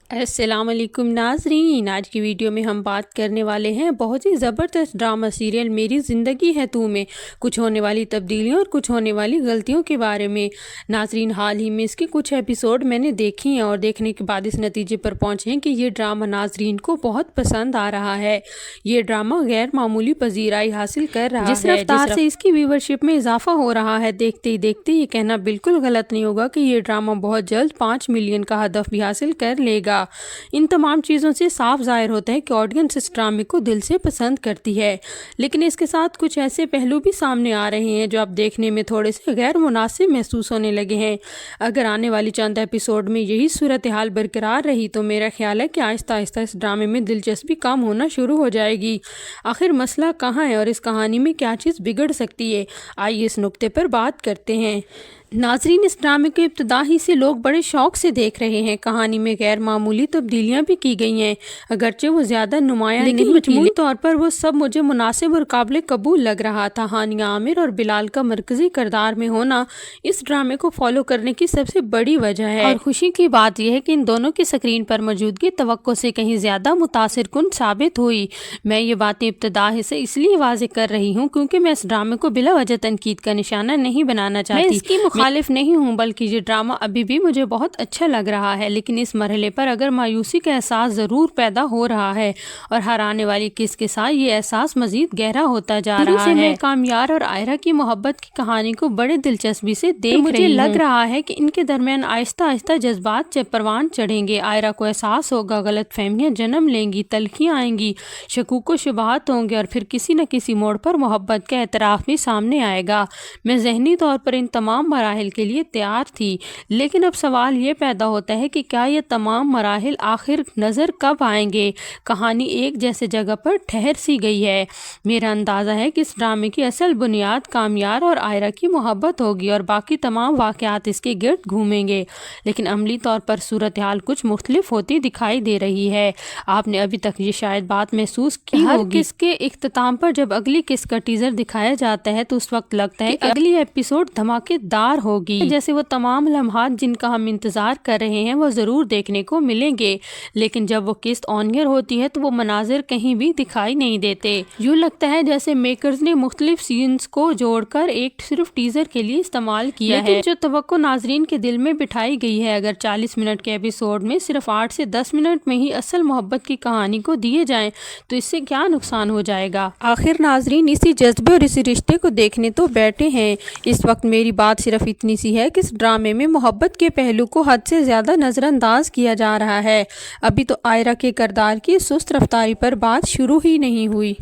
السلام علیکم ناظرین، آج کی ویڈیو میں ہم بات کرنے والے ہیں بہت ہی زبردست ڈرامہ سیریل میری زندگی ہے تو میں کچھ ہونے والی تبدیلیوں اور کچھ ہونے والی غلطیوں کے بارے میں۔ ناظرین، حال ہی میں اس کے کچھ ایپیسوڈ میں نے دیکھی ہیں اور دیکھنے کے بعد اس نتیجے پر پہنچے ہیں کہ یہ ڈرامہ ناظرین کو بہت پسند آ رہا ہے۔ یہ ڈرامہ غیر معمولی پذیرائی حاصل کر رہا ہے، جس رفتار سے اس کی ویورشپ میں اضافہ ہو رہا ہے، دیکھتے ہی دیکھتے یہ کہنا بالکل غلط نہیں ہوگا کہ یہ ڈرامہ بہت جلد 5 ملین کا ہدف بھی حاصل کر لے گا۔ ان تمام چیزوں سے صاف ظاہر ہوتا ہے کہ آڈینس اس ڈرامے کو دل سے پسند کرتی ہے، لیکن اس کے ساتھ کچھ ایسے پہلو بھی سامنے آ رہے ہیں جو اب دیکھنے میں تھوڑے سے غیر مناسب محسوس ہونے لگے ہیں۔ اگر آنے والی چند ایپیسوڈ میں یہی صورتحال برقرار رہی تو میرا خیال ہے کہ آہستہ آہستہ اس ڈرامے میں دلچسپی کم ہونا شروع ہو جائے گی۔ آخر مسئلہ کہاں ہے اور اس کہانی میں کیا چیز بگڑ سکتی ہے؟ آئیے اس نقطے پر بات کرتے ہیں۔ ناظرین، اس ڈرامے کو ابتدا ہی سے لوگ بڑے شوق سے دیکھ رہے ہیں۔ کہانی میں غیر معمولی تبدیلیاں بھی کی گئی ہیں، اگرچہ وہ زیادہ نمایاں نہیں، لیکن مجموعی طور پر وہ سب مجھے مناسب اور قابل قبول لگ رہا تھا۔ ہانیہ عامر اور بلال کا مرکزی کردار میں ہونا اس ڈرامے کو فالو کرنے کی سب سے بڑی وجہ ہے، اور خوشی کی بات یہ ہے کہ ان دونوں کی اسکرین پر موجودگی توقع سے کہیں زیادہ متاثر کن ثابت ہوئی۔ میں یہ باتیں ابتدا سے اس لیے واضح کر رہی ہوں کیونکہ میں اس ڈرامے کو بلا وجہ تنقید کا نشانہ نہیں بنانا چاہتی، میں اس کی مخالف نہیں ہوں، بلکہ یہ ڈرامہ ابھی بھی مجھے بہت اچھا لگ رہا ہے۔ لیکن اس مرحلے پر اگر مایوسی کا احساس ضرور پیدا ہو رہا ہے، اور ہر آنے والی قسط کے ساتھ یہ احساس مزید گہرا ہوتا جا رہا ہے۔ میں کامیار اور آئرہ کی محبت کی کہانی کو بڑے دلچسپی سے دیکھ رہی ہوں۔ مجھے لگ رہا ہے کہ ان کے درمیان آہستہ آہستہ جذبات پروان چڑھیں گے۔ آئرہ کو احساس ہوگا، غلط فہمیاں جنم لیں گی، تلخیاں آئیں گی، شکوک و شبہات ہوں گے، اور پھر کسی نہ کسی موڑ پر محبت کا اعتراف بھی سامنے آئے گا۔ میں ذہنی طور پر ان تمام مراحل کے لیے تیار تھی، لیکن اب سوال یہ پیدا ہوتا ہے کہ کیا یہ تمام مراحل آخر نظر کب آئیں گے؟ کہانی ایک جیسے جگہ پر ٹھہر سی گئی ہے۔ میرا اندازہ ہے کہ اس ڈرامے کی اصل بنیاد کامیار اور آئرہ کی محبت ہوگی اور باقی تمام واقعات اس کے گرد گھومیں گے، لیکن عملی طور پر صورتحال کچھ مختلف ہوتی دکھائی دے رہی ہے۔ آپ نے ابھی تک یہ شاید بات محسوس کی ہوگی، ہر قسط کے اختتام پر جب اگلی قسط کا ٹیزر دکھایا جاتا ہے تو اس وقت لگتا ہے کہ اگلی ایپیسوڈ دھماکے دار ہوگی، جیسے وہ تمام لمحات جن کا ہم انتظار کر رہے ہیں وہ ضرور دیکھنے کو ملیں گے، لیکن جب وہ قسط آن ایئر ہوتی ہے تو وہ مناظر کہیں بھی دکھائی نہیں دیتے۔ یوں لگتا ہے جیسے میکرز نے مختلف سینز کو جوڑ کر ایک صرف ٹیزر کے لیے استعمال کیا ہے، لیکن جو توقع ناظرین کے دل میں بٹھائی گئی ہے، اگر 40 منٹ کے ایپیسوڈ میں صرف 8 سے 10 منٹ میں ہی اصل محبت کی کہانی کو دیے جائیں تو اس سے کیا نقصان ہو جائے گا؟ آخر ناظرین اسی جذبے اور اسی رشتے کو دیکھنے تو بیٹھے ہیں۔ اس وقت میری بات صرف اتنی سی ہے کہ اس ڈرامے میں محبت کے پہلو کو حد سے زیادہ نظر انداز کیا جا رہا ہے۔ ابھی تو آئرہ کے کردار کی سست رفتاری پر بات شروع ہی نہیں ہوئی۔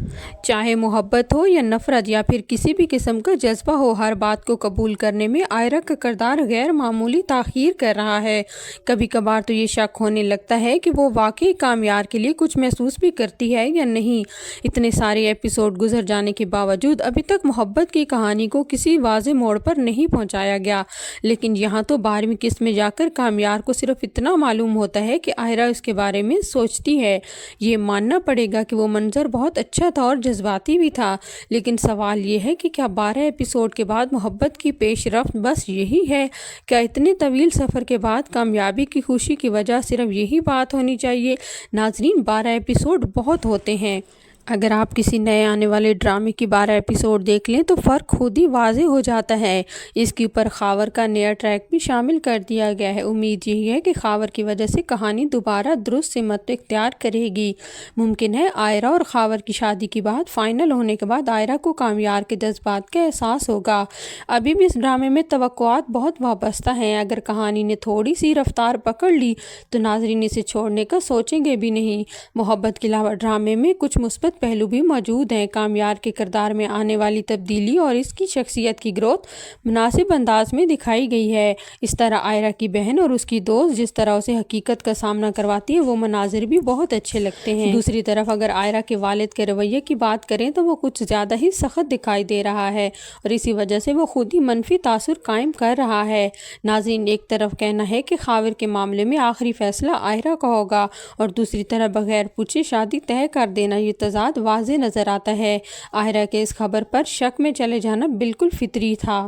چاہے محبت ہو یا نفرت یا پھر کسی بھی قسم کا جذبہ ہو، ہر بات کو قبول کرنے میں آئرہ کا کردار غیر معمولی تاخیر کر رہا ہے۔ کبھی کبھار تو یہ شک ہونے لگتا ہے کہ وہ واقعی کامیار کے لیے کچھ محسوس بھی کرتی ہے یا نہیں۔ اتنے سارے ایپیسوڈ گزر جانے کے باوجود ابھی تک محبت کی کہانی کو کسی واضح موڑ پر نہیں پہنچایا گیا، لیکن یہاں تو 12ویں قسط میں جا کر کامیار کو صرف اتنا معلوم ہوتا ہے کہ آئرہ اس کے بارے میں سوچتی ہے۔ یہ ماننا پڑے گا کہ وہ منظر بہت اچھا تھا اور جذباتی بھی تھا، لیکن سوال یہ ہے کہ کیا 12 ایپیسوڈ کے بعد محبت کی پیش رفت بس یہی ہے؟ کیا اتنے طویل سفر کے بعد کامیابی کی خوشی کی وجہ صرف یہی بات ہونی چاہیے؟ ناظرین، 12 ایپیسوڈ بہت ہوتے ہیں۔ اگر آپ کسی نئے آنے والے ڈرامے کی 12 ایپیسوڈ دیکھ لیں تو فرق خود ہی واضح ہو جاتا ہے۔ اس کے اوپر خاور کا نیا ٹریک بھی شامل کر دیا گیا ہے۔ امید یہی ہے کہ خاور کی وجہ سے کہانی دوبارہ درست سمت اختیار کرے گی۔ ممکن ہے آئرہ اور خاور کی شادی کی بات فائنل ہونے کے بعد آئرہ کو کامیار کے جذبات کا احساس ہوگا۔ ابھی بھی اس ڈرامے میں توقعات بہت وابستہ ہیں۔ اگر کہانی نے تھوڑی سی رفتار پکڑ لی تو ناظرین اسے چھوڑنے کا سوچیں گے بھی نہیں۔ محبت کے علاوہ ڈرامے میں کچھ مثبت پہلو بھی موجود ہیں۔ کامیار کے کردار میں آنے والی تبدیلی اور اس کی شخصیت کی گروتھ مناسب انداز میں دکھائی گئی ہے۔ اس طرح آئرہ کی بہن اور اس کی دوست جس طرح اسے حقیقت کا سامنا کرواتی ہے وہ مناظر بھی بہت اچھے لگتے ہیں۔ دوسری طرف اگر آئرہ کے والد کے رویے کی بات کریں تو وہ کچھ زیادہ ہی سخت دکھائی دے رہا ہے اور اسی وجہ سے وہ خود ہی منفی تاثر قائم کر رہا ہے۔ ناظرین، ایک طرف کہنا ہے کہ خاور کے معاملے میں آخری فیصلہ آئرہ کا ہوگا اور دوسری طرف بغیر پوچھے شادی طے کر دینا، یہ تضاد واضح نظر آتا ہے۔ آئرہ کے اس خبر پر شک میں چلے جانا بالکل فطری تھا۔